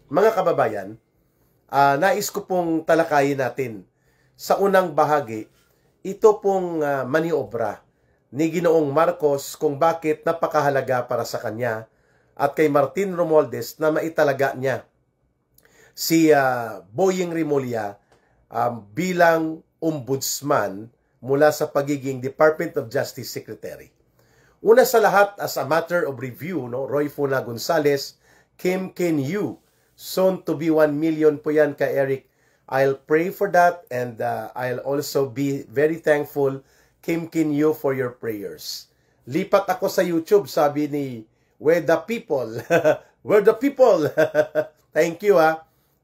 Mga kababayan, nais ko pong talakayin natin sa unang bahagi, ito pong maniobra ni Ginoong Marcos kung bakit napakahalaga para sa kanya at kay Martin Romualdez na maitalaga niya si Boyeng Rimulya bilang ombudsman mula sa pagiging Department of Justice Secretary. Una sa lahat, as a matter of review, Roy Funa Gonzales, Kim Ken-yu, soon to be 1 million po yan kay Eric. I'll pray for that and I'll also be very thankful, Kim Ken-yu, for your prayers. Lipat ako sa YouTube, sabi ni Where the People. Where the People. Thank you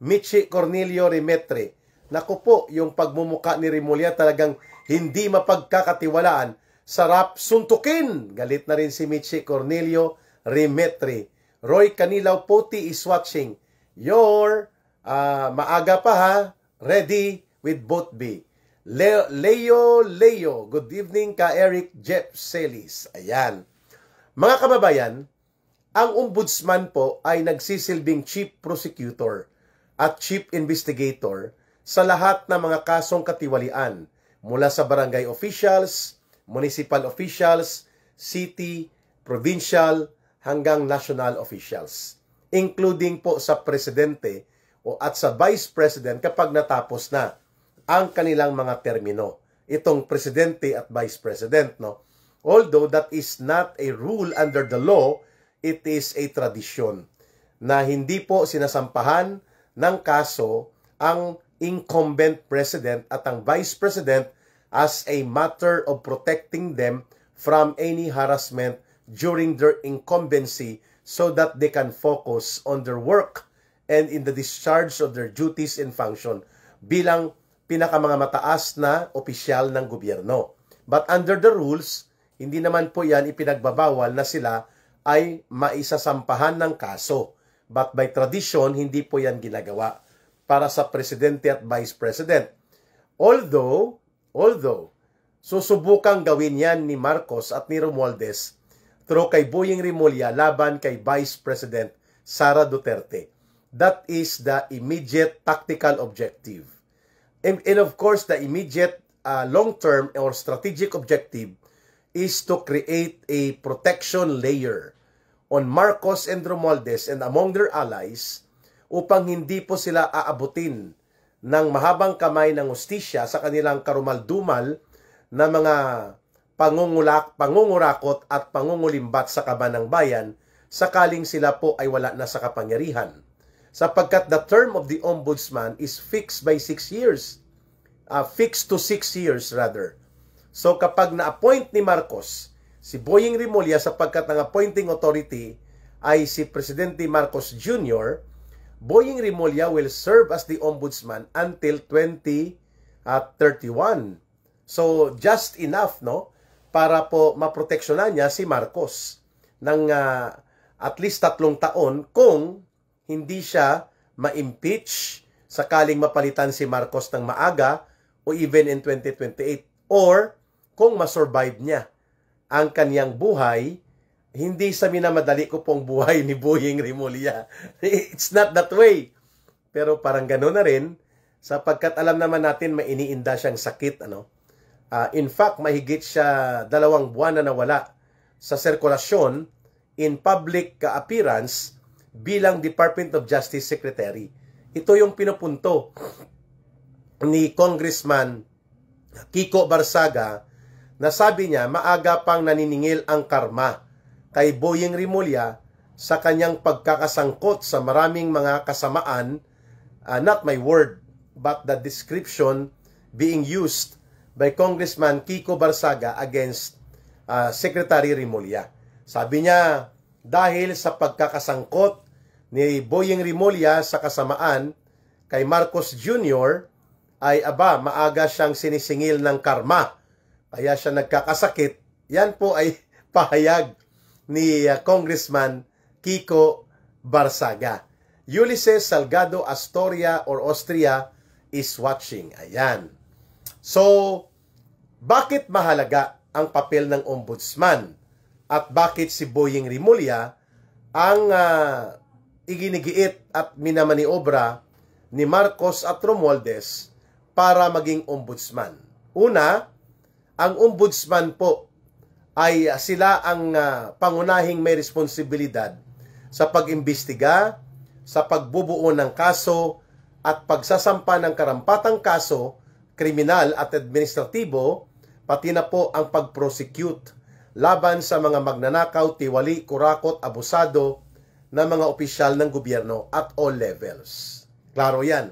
Michi Cornelio Remetre. Naku po, yung pagmumuka ni Rimulya talagang hindi mapagkakatiwalaan. Sarap suntukin. Galit na rin si Michi Cornelio Remetre. Roy Canilaw Poti is watching. Your maaga pa ready with both B. Leo, good evening ka Eric Jeff Celis. Ayan. Mga kababayan, ang ombudsman po ay nagsisilbing chief prosecutor at chief investigator sa lahat ng mga kasong katiwalian mula sa barangay officials, municipal officials, city, provincial, hanggang national officials, including po sa presidente at sa vice president kapag natapos na ang kanilang mga termino. Itong presidente at vice president, Although that is not a rule under the law, it is a tradition na hindi po sinasampahan ng kaso ang incumbent president at ang vice president as a matter of protecting them from any harassment during their incumbency so that they can focus on their work and in the discharge of their duties and function bilang pinakamanga mataas na opisyal ng gobyerno. But under the rules, hindi naman po yan ipinagbabawal na sila ay maisasampahan ng kaso. But by tradition, hindi po yan ginagawa para sa presidente at vice president. Although, susubukang gawin yan ni Marcos at ni Romualdez through kay Boyeng Rimulya laban kay Vice President Sara Duterte. That is the immediate tactical objective. And of course, the immediate long-term or strategic objective is to create a protection layer on Marcos and Romualdez and among their allies upang hindi po sila aabutin ng mahabang kamay ng hustisya sa kanilang karumaldumal na mga pangungurakot at pangungulimbat sa kaban ng bayan sakaling sila po ay wala na sa kapangyarihan. Sapagkat the term of the ombudsman is fixed by 6 years. Fixed to 6 years rather. So kapag na-appoint ni Marcos si Boyeng Rimulya sapagkat ang appointing authority ay si Presidente Marcos Jr., Boyeng Rimulya will serve as the ombudsman until 2031. So just enough para po maproteksyonan niya si Marcos ng at least 3 taon kung hindi siya ma-impeach sakaling mapalitan si Marcos ng maaga o even in 2028 or kung masurvive niya ang kaniyang buhay, hindi sa minamadali ko pong buhay ni Boyeng Rimulya. It's not that way. Pero parang gano'n na rin sapagkat alam naman natin may iniinda siyang sakit. In fact, mahigit siya 2 buwan na nawala sa sirkulasyon in public appearance bilang Department of Justice Secretary. Ito yung pinupunto ni Congressman Kiko Barsaga na sabi niya maaga pang naniningil ang karma kay Boyeng Rimulya sa kanyang pagkakasangkot sa maraming mga kasamaan, not my word, but the description being used by Congressman Kiko Barsaga against Secretary Rimulya. Sabi niya, dahil sa pagkakasangkot ni Boyeng Rimulya sa kasamaan kay Marcos Jr., ay maaga siyang sinisingil ng karma. Kaya siya nagkakasakit. Yan po ay pahayag ni Congressman Kiko Barsaga. Ulysses Salgado Astoria or Austria is watching. Ayan. So, bakit mahalaga ang papel ng ombudsman? At bakit si Boyeng Rimulya ang iginigiit at minamaniobra ni Marcos at Romualdez para maging ombudsman. Una, ang ombudsman po ay sila ang pangunahing may responsibilidad sa pag-imbestiga, sa pagbubuo ng kaso at pagsasampa ng karampatang kaso, kriminal at administratibo, pati na po ang pag-prosecute laban sa mga magnanakaw, tiwali, kurakot, abusado na mga opisyal ng gobyerno at all levels. Klaro yan.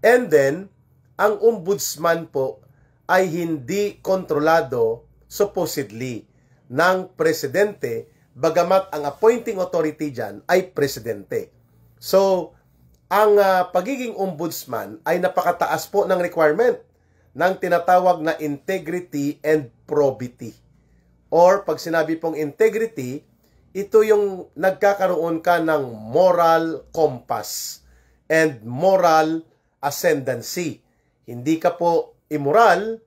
And then, ang ombudsman po ay hindi kontrolado supposedly ng presidente, bagamat ang appointing authority dyan ay presidente. So, ang pagiging ombudsman ay napakataas po ng requirement ng tinatawag na integrity and probity. Or, pag sinabi pong integrity, ito yung nagkakaroon ka ng moral compass and moral ascendancy. Hindi ka po immoral,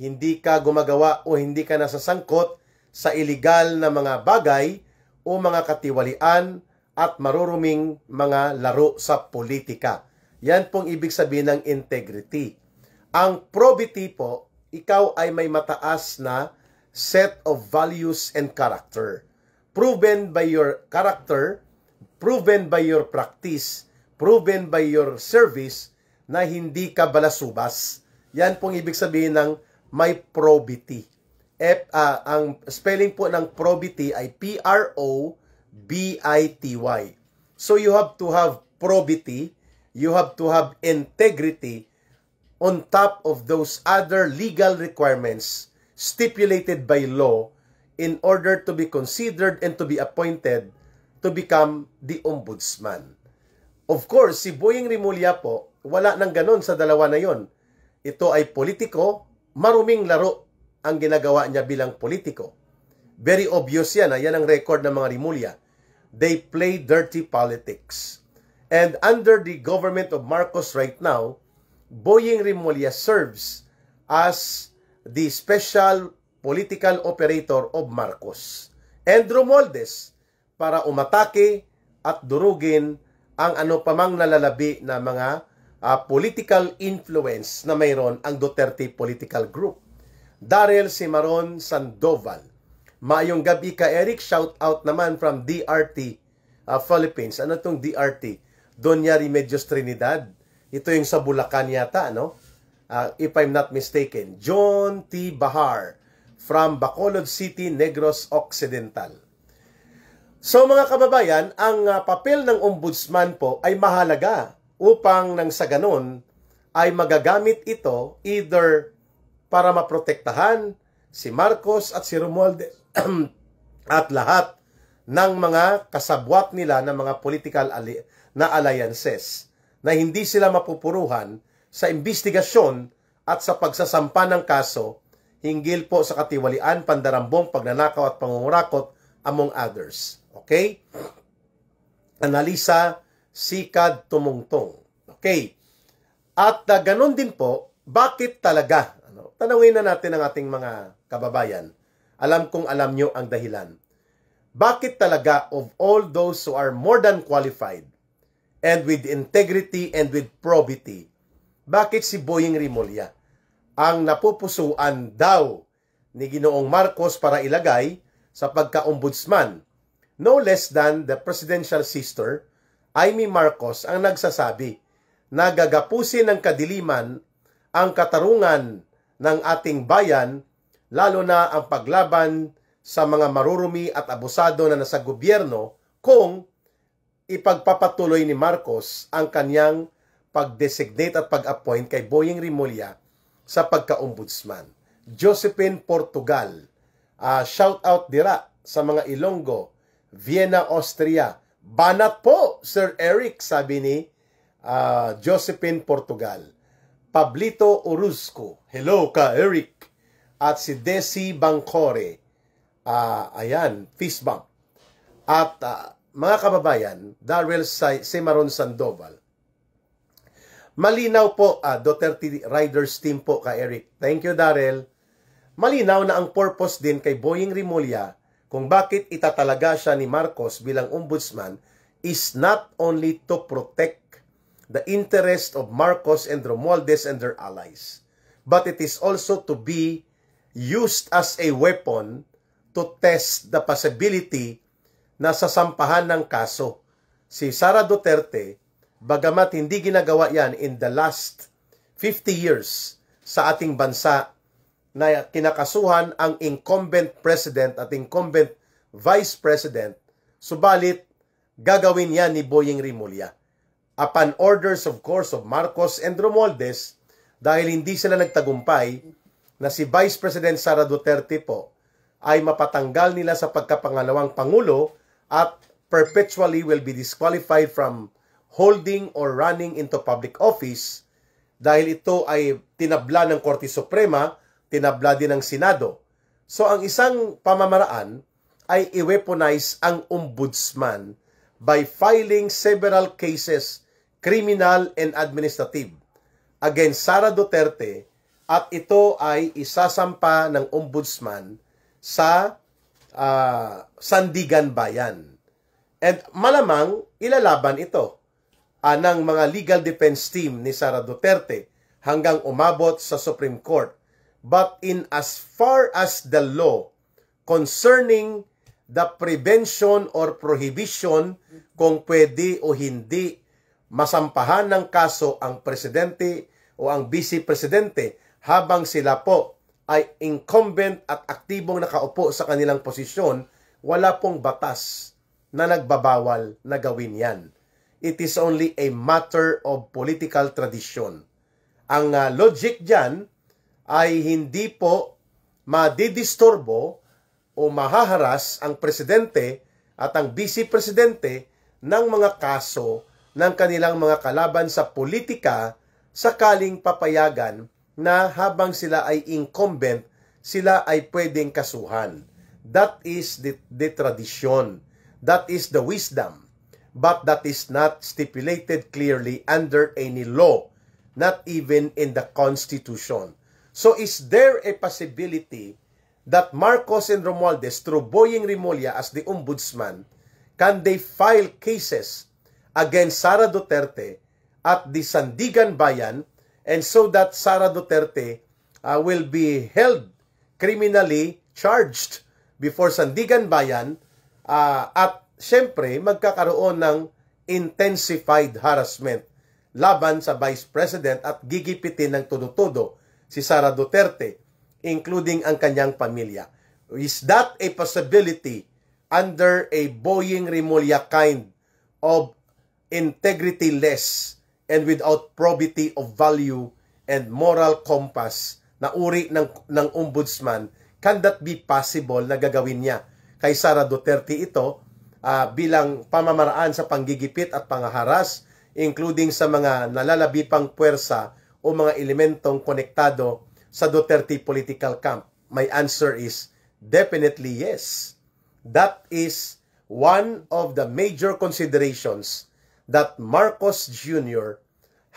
hindi ka gumagawa o hindi ka nasasangkot sa illegal na mga bagay o mga katiwalian at maruruming mga laro sa politika. Yan pong ibig sabihin ng integrity. Ang probity po, ikaw ay may mataas na set of values and character. Proven by your character, proven by your practice, proven by your service na hindi ka balasubas. Yan pong ibig sabihin ng may probity. Ang spelling po ng probity ay P-R-O-B-I-T-Y. So you have to have probity, you have to have integrity on top of those other legal requirements stipulated by law in order to be considered and to be appointed to become the ombudsman. Of course, si Boying Rimulya po, wala nang ganon sa dalawa na yon. Ito ay politiko, maruming laro ang ginagawa niya bilang politiko. Very obvious yan. Yan ang record ng mga Rimulya. They play dirty politics. And under the government of Marcos right now, Boying Rimulya serves as the special political operator of Marcos. And Romualdez para umatake at durugin ang ano pamang nalalabi na mga political influence na mayroon ang Duterte political group. Daryl Cimarron Sandoval. Maayong gabi ka, Eric. Shout out naman from DRT Philippines. Ano tong DRT? Doña Remedios Trinidad. Ito yung sa Bulacan yata, no? If I'm not mistaken. John T. Bahar from Bacolod City, Negros Occidental. So mga kababayan, ang papel ng ombudsman po ay mahalaga upang nang sa ganon ay magagamit ito either para maprotektahan si Marcos at si Romualdez at lahat ng mga kasabwat nila ng mga political na alliances na hindi sila mapupuruhan sa investigasyon at sa pagsasampa ng kaso hinggil po sa katiwalian, pandarambong, pagnanakaw at pangungurakot among others. Okay? Analisa Sikad Tumungtong. Okay. At ganun din po, bakit talaga? Tanungin na natin ang ating mga kababayan. Alam kong alam nyo ang dahilan. Bakit talaga of all those who are more than qualified and with integrity and with probity, bakit si Boying Rimulya ang napupusuan daw ni Ginoong Marcos para ilagay sa pagka-ombudsman? No less than the presidential sister, Amy Marcos, ang nagsasabi na gagapusin ng kadiliman ang katarungan ng ating bayan, lalo na ang paglaban sa mga marurumi at abusado na nasa gobyerno kung ipagpapatuloy ni Marcos ang kanyang pag-designate at pag-appoint kay Boying Rimulya sa pagka-ombudsman. Josephine Portugal, shout out dira sa mga Ilonggo, Vienna, Austria. Banat po, Sir Eric, sabi ni Josephine Portugal. Pablito Orozco, hello ka, Eric. At si Desi Bangcore, ayan, fist bump. At mga kababayan, Daryl Cimarron Sandoval. Malinaw po, Duterte Riders Team po ka, Eric. Thank you, Daryl. Malinaw na ang purpose din kay Boying Rimulya kung bakit itatalaga siya ni Marcos bilang ombudsman is not only to protect the interest of Marcos and Romualdez and their allies, but it is also to be used as a weapon to test the possibility na sasampahan ng kaso si Sara Duterte, bagamat hindi ginagawa yan in the last 50 years sa ating bansa, na kinakasuhan ang incumbent president at incumbent vice president, subalit gagawin yan ni Boying Rimulya. Upon orders, of course, of Marcos and Romualdez, dahil hindi sila nagtagumpay, na si Vice President Sara Duterte po ay mapatanggal nila sa pagkapangalawang Pangulo at perpetually will be disqualified from holding or running into public office, dahil ito ay tinabla ng Korte Suprema, tinabla din ng Senado. So ang isang pamamaraan ay i-weaponize ang ombudsman by filing several cases, criminal and administrative, against Sara Duterte, at ito ay isasampa ng ombudsman sa Sandigan Bayan. And malamang ilalaban ito ng mga legal defense team ni Sara Duterte hanggang umabot sa Supreme Court. But in as far as the law concerning the prevention or prohibition kung pwede o hindi masampahan ng kaso ang presidente o ang vice-presidente habang sila po ay incumbent at aktibong nakaupo sa kanilang posisyon, wala pong batas na nagbabawal na gawin yan. It is only a matter of political tradition. Ang logic dyan ay hindi po madidisturbo o mahaharas ang presidente at ang vice-presidente ng mga kaso ng kanilang mga kalaban sa politika, sakaling papayagan na habang sila ay incumbent, sila ay pwedeng kasuhan. That is the tradition. That is the wisdom. But that is not stipulated clearly under any law, not even in the Constitution. So is there a possibility that Marcos and Romualdez, through Boying Rimulya as the ombudsman, can they file cases against Sara Duterte at the Sandigan Bayan, and so that Sara Duterte will be held criminally charged before Sandigan Bayan, at syempre magkakaroon ng intensified harassment laban sa Vice President at gigipitin ng todo-todo si Sara Duterte, including ang kanyang pamilya. Is that a possibility under a Boying Rimulya kind of integrity-less and without probity of value and moral compass na uri ng ombudsman? Can that be possible na gagawin niya kay Sara Duterte ito bilang pamamaraan sa panggigipit at pangaharas, including sa mga nalalabipang puwersa o mga elementong konektado sa Duterte political camp? My answer is definitely yes. That is one of the major considerations that Marcos Jr.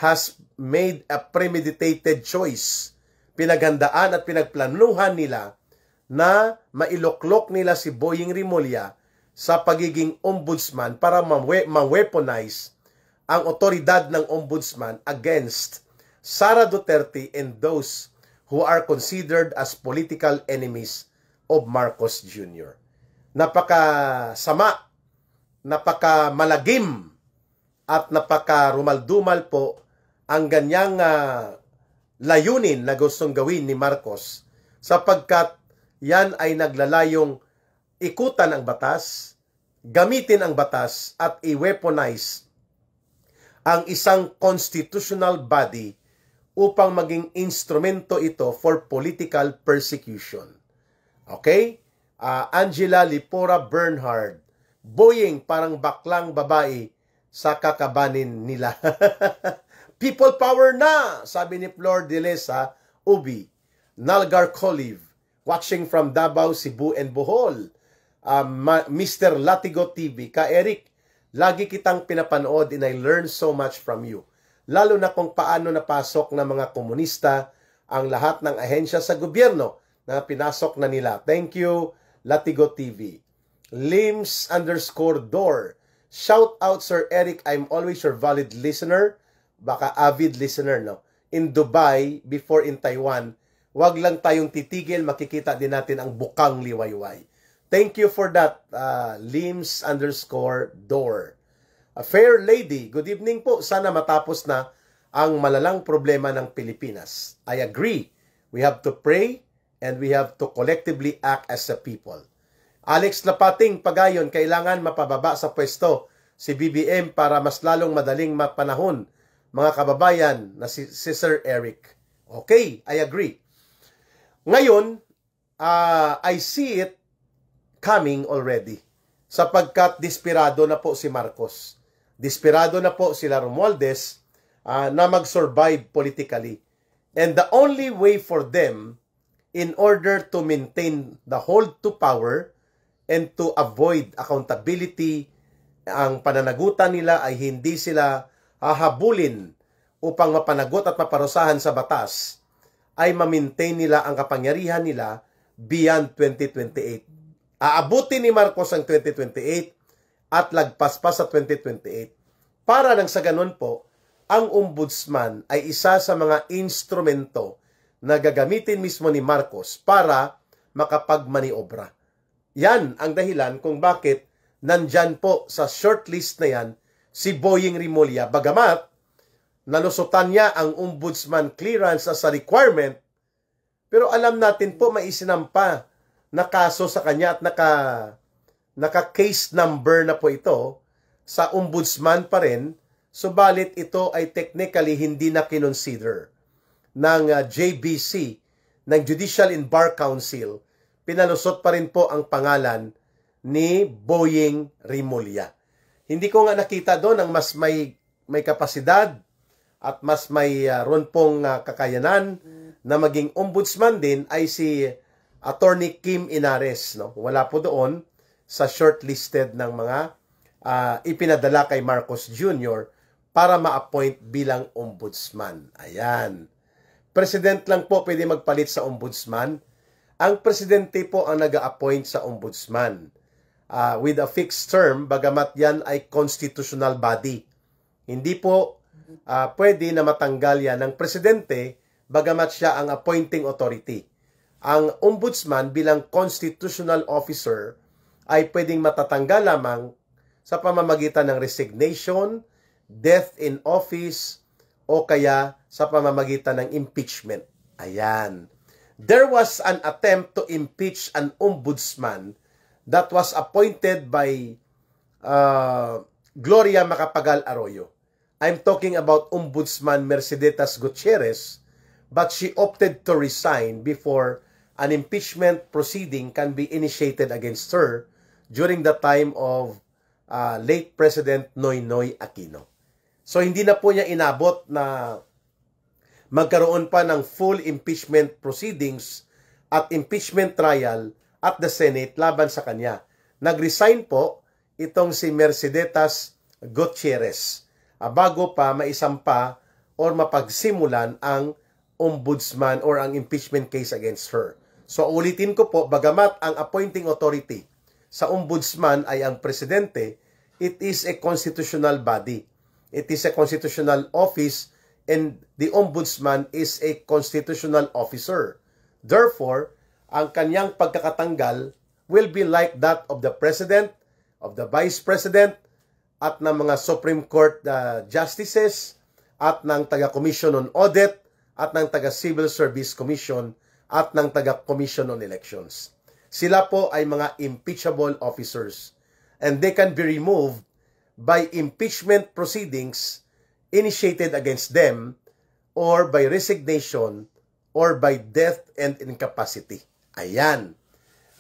has made a premeditated choice. Pinaghandaan at pinagplanuhan nila na mailoklok nila si Boying Rimulya sa pagiging ombudsman para ma-weaponize ang otoridad ng ombudsman against Sara Duterte and those who are considered as political enemies of Marcos Jr. Napakasama, napakamalagim, at napakarumaldumal po ang ganyang layunin na gustong gawin ni Marcos, sapagkat yan ay naglalayong ikutan ang batas, gamitin ang batas at i-weaponize ang isang constitutional body upang maging instrumento ito for political persecution. Okay? Angela Lipora Bernhard, Boying parang baklang babae sa kakabanin nila. People power na, sabi ni Flor de Lesa Ubi. Nalgar Colive, watching from Davao, Cebu and Bohol. Mr. Latigo TV, Ka Eric, lagi kitang pinapanood and I learn so much from you. Lalo na kung paano napasok ng mga komunista ang lahat ng ahensya sa gobyerno na pinasok na nila. Thank you, Latigo TV. Lims_door, Shout out, Sir Eric. I'm always your valid listener. Baka avid listener, no? In Dubai, before in Taiwan. Wag lang tayong titigil. Makikita din natin ang bukang liwayway. Thank you for that, Lims_door. A fair lady, good evening po. Sana matapos na ang malalang problema ng Pilipinas. I agree. We have to pray and we have to collectively act as a people. Alex Lapating, Pagayon, kailangan mapababa sa pwesto si BBM para mas lalong madaling mapanahon, mga kababayan, na si Sir Eric. Okay, I agree. Ngayon, I see it coming already sapagkat desperado na po si Marcos. Desperado na po sila Romualdez na mag-survive politically. And the only way for them in order to maintain the hold to power and to avoid accountability, ang pananagutan nila ay hindi sila hahabulin upang mapanagot at maparusahan sa batas, ay ma-maintain nila ang kapangyarihan nila beyond 2028. Aabutin ni Marcos ang 2028 at lagpas pa sa 2028. Para nang sa ganun po, ang ombudsman ay isa sa mga instrumento na gagamitin mismo ni Marcos para makapagmaniobra. Yan ang dahilan kung bakit nandyan po sa shortlist na yan si Boying Rimulya. Bagamat nalusutan niya ang ombudsman clearance as a requirement, pero alam natin po may isinampa na kaso sa kanya at naka-case number na po ito sa ombudsman pa rin, subalit ito ay technically hindi na kinonsider ng JBC, ng Judicial and Bar Council. Pinalusot pa rin po ang pangalan ni Boying Rimulya. Hindi ko nga nakita doon ang mas may kapasidad at mas may ron pong kakayanan na maging ombudsman din ay si Attorney Kim Inares. No? Wala po doon sa shortlisted ng mga ipinadala kay Marcos Jr. para ma-appoint bilang ombudsman. Ayan. President lang po pwede magpalit sa ombudsman. Ang presidente po ang nag-a-appoint sa ombudsman with a fixed term, bagamat yan ay constitutional body. Hindi po pwede na matanggal yan ng presidente, bagamat siya ang appointing authority. Ang ombudsman bilang constitutional officer ay pwedeng matatanggal lamang sa pamamagitan ng resignation, death in office, o kaya sa pamamagitan ng impeachment. Ayan. There was an attempt to impeach an ombudsman that was appointed by Gloria Macapagal Arroyo. I'm talking about Ombudsman Mercedes Gutierrez, but she opted to resign before an impeachment proceeding can be initiated against her during the time of late President Noynoy Aquino. So hindi na po niya inabot na magkaroon pa ng full impeachment proceedings at impeachment trial at the Senate laban sa kanya. Nag-resign po itong si Mercedes Gutierrez bago pa maisampa or mapagsimulan ang ombudsman or ang impeachment case against her. So ulitin ko po, bagamat ang appointing authority sa ombudsman ay ang presidente, it is a constitutional body. It is a constitutional office and the ombudsman is a constitutional officer. Therefore, ang kanyang pagkakatanggal will be like that of the president, of the vice president, at ng mga Supreme Court justices, at ng taga-Commission on Audit, at ng taga-Civil Service Commission, at ng taga-Commission on Elections. Sila po ay mga impeachable officers and they can be removed by impeachment proceedings initiated against them or by resignation or by death and incapacity. Ayan.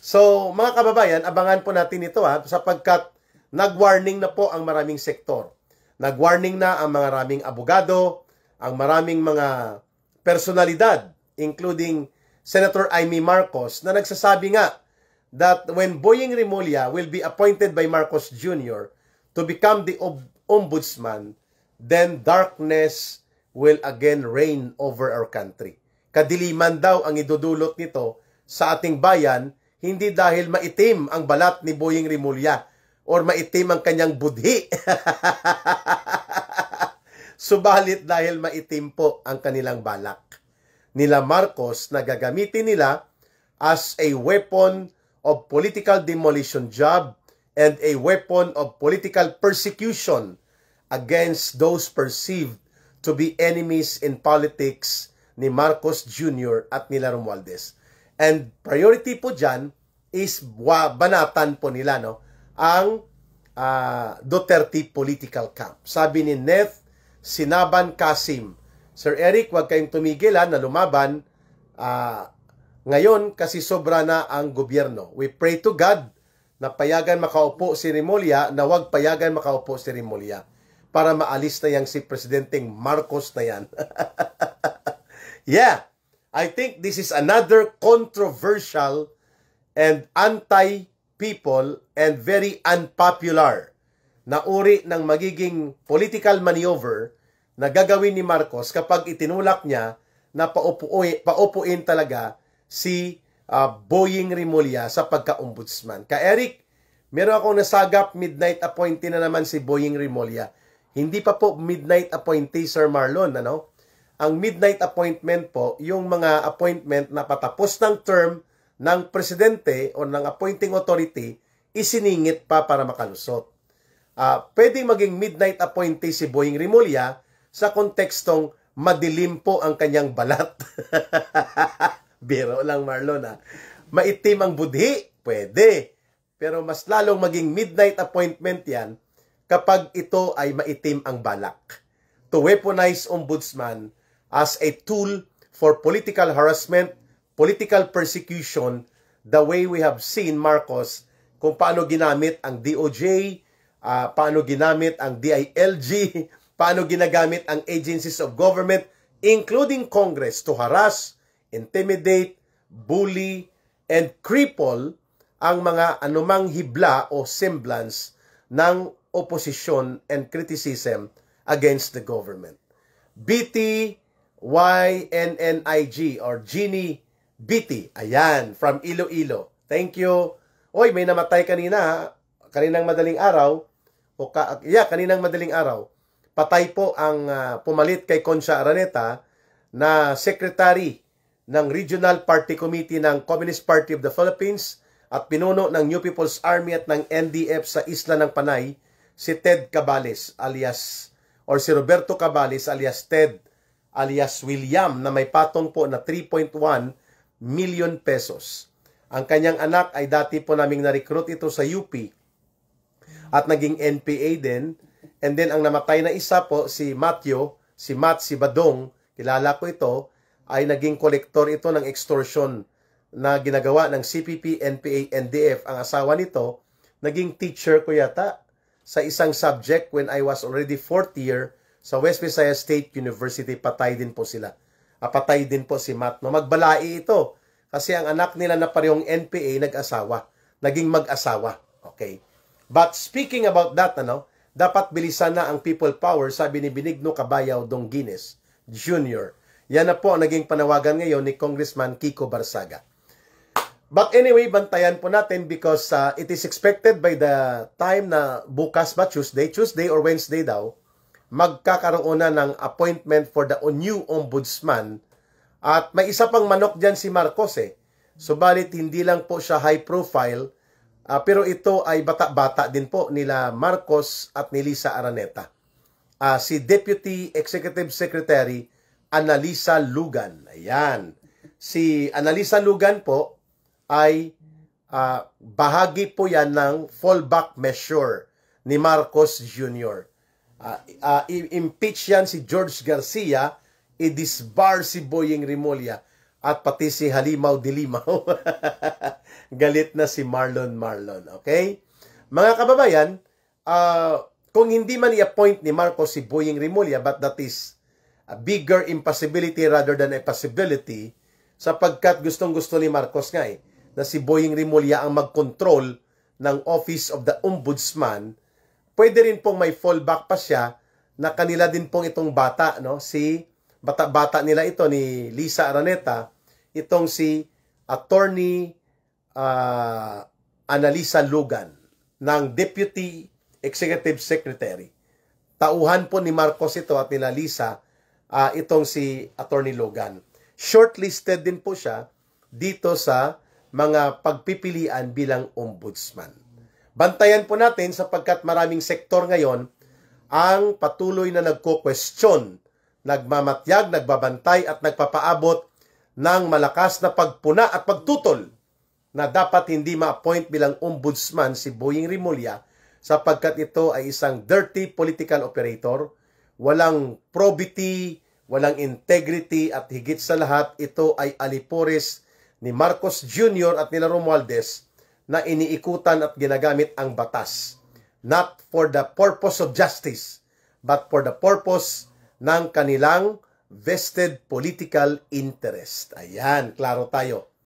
So, mga kababayan, abangan po natin ito sapagkat nag-warning na po ang maraming sektor. Nag-warning na ang maraming abogado, ang maraming mga personalidad, including Senator Amy Marcos, na nagsasabi nga that when Boying Rimulya will be appointed by Marcos Jr. to become the ombudsman, then darkness will again reign over our country. Kadiliman daw ang idudulot nito sa ating bayan, hindi dahil maitim ang balat ni Boying Rimulya or maitim ang kanyang budhi. Subalit dahil maitim po ang kanilang balak nila Marcos na gagamitin nila as a weapon of political demolition job and a weapon of political persecution against those perceived to be enemies in politics ni Marcos Jr. at nila Romualdez. And priority po dyan is banatan po nila ang Duterte political camp. Sabi ni Neth Sinaban Kasim, Sir Eric, huwag kayong tumigil na lumaban ngayon kasi sobra na ang gobyerno. We pray to God na payagan makaupo si Remulla, na huwag payagan makaupo si Remulla para maalis na yang si Presidenteng Marcos na yan. Yeah, I think this is another controversial and anti-people and very unpopular na uri ng magiging political maneuver na gagawin ni Marcos kapag itinulak niya na paupuin talaga si Boying Remulla sa pagka-ombudsman. Eric, meron akong nasagap midnight appointee na naman si Boying Remulla. Hindi pa po midnight appointee, Sir Marlon. Ang midnight appointment po, yung mga appointment na patapos ng term ng presidente o ng appointing authority, isiningit pa para makalusot. Pwedeng maging midnight appointee si Boying Remulla sa kontekstong madilim po ang kanyang balat. Biro lang, Marlon. Maitim ang budhi? Pwede. Pero mas lalong maging midnight appointment yan kapag ito ay maitim ang balak. To weaponize ombudsman as a tool for political harassment, political persecution, the way we have seen Marcos, kung paano ginamit ang DOJ, paano ginamit ang DILG, paano ginagamit ang agencies of government, including Congress, to harass, intimidate, bully, and cripple ang mga anumang hibla o semblance ng opposition and criticism against the government. BTYNNIG or Genie BT, ayan, from Iloilo. Thank you. Oy, may namatay kaninang madaling araw, kaninang madaling araw. Patay po ang pumalit kay Concha Araneta na secretary ng Regional Party Committee ng Communist Party of the Philippines at pinuno ng New People's Army at ng NDF sa Isla ng Panay, si Ted Cabales alias, or si Roberto Cabales alias Ted alias William, na may patong po na 3.1 million pesos. Ang kanyang anak ay dati po naming na-recruit ito sa UP at naging NPA din. And then ang namatay na isa po, si Matthew, si Badong, kilala ko ito, ay naging kolektor ito ng extortion na ginagawa ng CPP, NPA, NDF. Ang asawa nito, naging teacher ko yata sa isang subject when I was already 4th year sa West Visayas State University. Patay din po sila. Patay din po si Matt. Magbalai ito kasi ang anak nila na parehong NPA nag-asawa. Naging mag-asawa. Okay. But speaking about that, dapat bilisan na ang people power, sabi ni Benigno Cabayaw Donguines Jr. Yan na po ang naging panawagan ngayon ni Congressman Kiko Barsaga. But anyway, bantayan po natin because it is expected by the time na bukas ba, Tuesday or Wednesday daw, magkakaroon na ng appointment for the new ombudsman. At may isa pang manok dyan si Marcos Subalit hindi lang po siya high profile, pero ito ay bata-bata din po nila Marcos at ni Lisa Araneta. Si Deputy Executive Secretary Annalisa Lugan. Ayan. Si Annalisa Lugan po ay bahagi po yan ng fallback measure ni Marcos Jr. Impeach yan si George Garcia, i-disbar si Boying Remulla, at pati si Halimaw Dilimaw. Galit na si Marlon. Okay? Mga kababayan, kung hindi man i-appoint ni Marcos si Boying Remulla, but that is a bigger impossibility rather than a possibility, sapagkat gustong-gusto ni Marcos nga na si Boying Remulla ang mag-control ng Office of the Ombudsman. Pwede rin pong may fallback pa siya na kanila din pong itong bata, si bata nila ito ni Lisa Araneta, itong si Attorney Annalisa Lugan. ng Deputy Executive Secretary. Tauhan po ni Marcos ito at nila Lisa, itong si Attorney Logan. Shortlisted din po siya dito sa mga pagpipilian bilang ombudsman. Bantayan po natin sapagkat maraming sektor ngayon ang patuloy na nagko-question, nagmamatyag, nagbabantay at nagpapaabot ng malakas na pagpuna at pagtutol na dapat hindi ma-appoint bilang ombudsman si Boying Rimulya sapagkat ito ay isang dirty political operator, walang probity, walang integrity at higit sa lahat ito ay alipores ni Marcos Jr. at nila Romualdez na iniikutan at ginagamit ang batas. Not for the purpose of justice, but for the purpose ng kanilang vested political interest. Ayan, klaro tayo.